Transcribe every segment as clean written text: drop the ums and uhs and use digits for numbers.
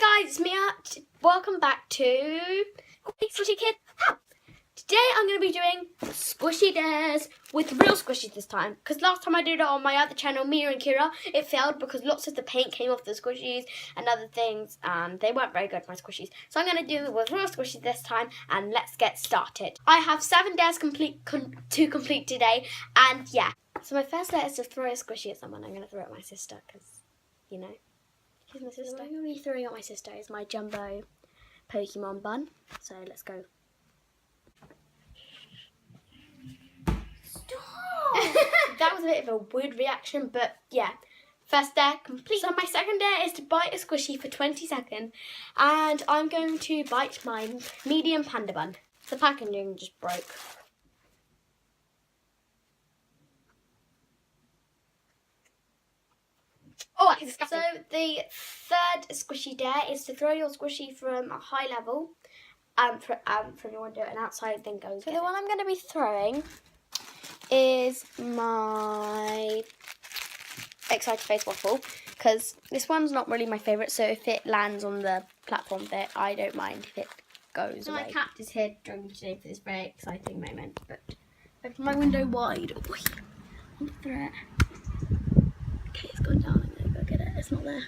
Hi guys, it's Mia. Welcome back to Squishy Kid. Today I'm going to be doing squishy dares with real squishies this time. Because last time I did it on my other channel, Mia and Kira, it failed because lots of the paint came off the squishies and other things. And they weren't very good, my squishies. So I'm going to do it with real squishies this time. And let's get started. I have 7 dares to complete today. And yeah. So my first dare is to throw a squishy at someone. I'm going to throw it at my sister because, you know. She's my sister. What I'm going to be throwing at my sister is my jumbo Pokemon bun. So let's go. Stop! That was a bit of a weird reaction, but yeah. First dare complete. So my second dare is to bite a squishy for 20 seconds. And I'm going to bite my medium panda bun. The packaging just broke. Oh, so the third squishy dare is to throw your squishy from a high level. From your window and outside, then go. So the one I'm going to be throwing is my Excited Face Waffle, because this one's not really my favourite. So if it lands on the platform there, I don't mind if it goes away. My cat is here joining me today for this very exciting moment. But open my window wide. Oh, I'm gonna throw it. Okay, it's gone down. I'm gonna go get it. It's not there.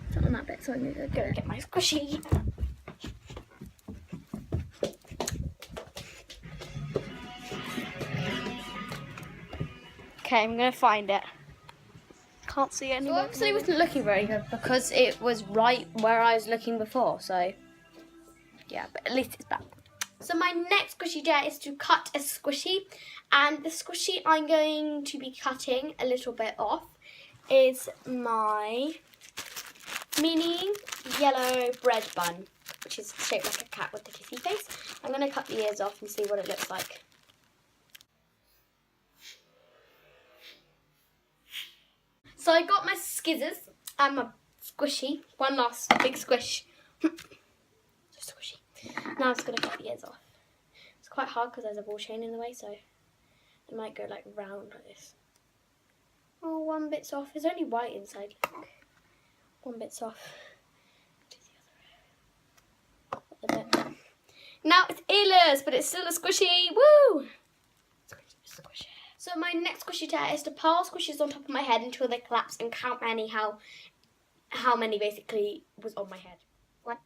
It's not on that bit, so I'm gonna go get my squishy. Okay, I'm gonna find it. Can't see it anymore. So obviously it wasn't looking very good because it was right where I was looking before, so yeah, but at least it's back. So my next squishy dare is to cut a squishy, and the squishy I'm going to be cutting a little bit off is my mini yellow bread bun, which is shaped like a cat with a kissy face. I'm going to cut the ears off and see what it looks like. So I got my skizzers and my squishy. One last big squish. So squishy. Now I'm just going to cut the ears off. It's quite hard because there's a ball chain in the way, so it might go like round like this. Oh, one bit's off. There's only white inside. Look. One bit's off. Do the other bit. Now it's earless, but it's still a squishy. Woo! Squishy. So my next squishy dare is to pile squishies on top of my head until they collapse and count how many basically was on my head. 1,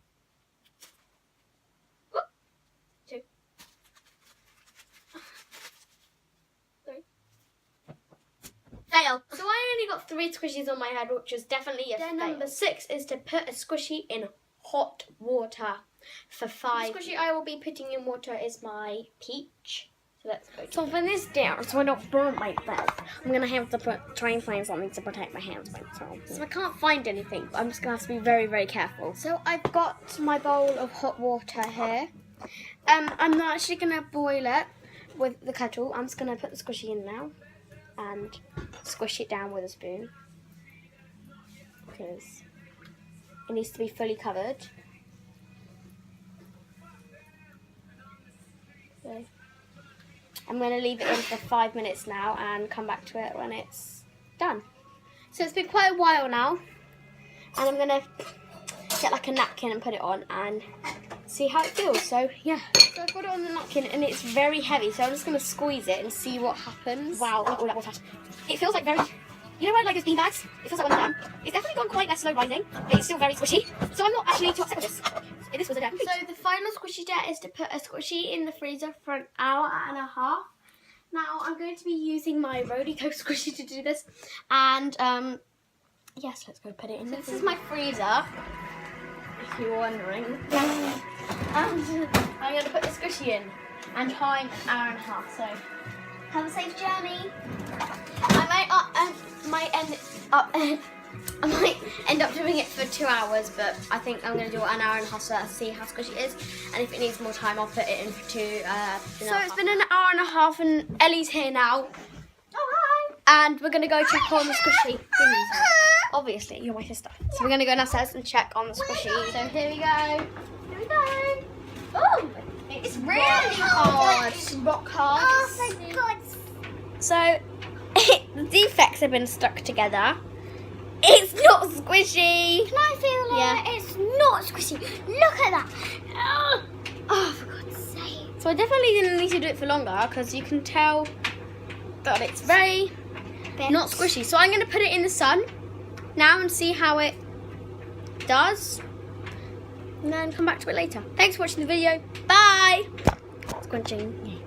2, 3. Fail. So I only got 3 squishies on my head, which was definitely a fail. Number 6 is to put a squishy in hot water for 5. The squishy I will be putting in water is my peach. So let's go. So for this dare, so I don't burn my bed, I'm gonna have to try and find something to protect my hands myself. So I can't find anything, but I'm just gonna have to be very, very careful. So I've got my bowl of hot water here. I'm not actually gonna boil it with the kettle. I'm just gonna put the squishy in now and squish it down with a spoon because it needs to be fully covered. So I'm going to leave it in for 5 minutes now and come back to it when it's done. So it's been quite a while now, and I'm going to get like a napkin and put it on and see how it feels. So yeah, so I've got it on the napkin and it's very heavy, so I'm just going to squeeze it and see what happens. Wow, all that water. It feels like very, you know what, like those bean bags? It feels like one of them. It's definitely gone quite less slow rising, but it's still very squishy. So I'm not actually too upset with this. This was a dare. So the final squishy dare is to put a squishy in the freezer for an hour and a half. Now I'm going to be using my Rodico squishy to do this, and yes, let's go put it in. So this is my freezer, if you're wondering. And I'm going to put the squishy in and time an hour and a half. So have a safe journey. I might end up doing it for 2 hours, but I think I'm going to do it an hour and a half so that see how squishy it is. And if it needs more time, I'll put it in for 2. So it's been an hour and a half, and Ellie's here now. Oh, hi! And we're going to go check on the squishy. Obviously, you're my sister. So we're going to go downstairs and check on the squishy. So here we go. Here we go. Oh, it's really hard. It's rock hard. Oh my God. So the defects have been stuck together. It's not squishy. Can I feel it? Yeah. It's not squishy. Look at that. Oh, for God's sake. So I definitely didn't need to do it for longer because you can tell that it's very not squishy. So I'm going to put it in the sun now and see how it does. And then come back to it later. Thanks for watching the video. Bye. Scrunching.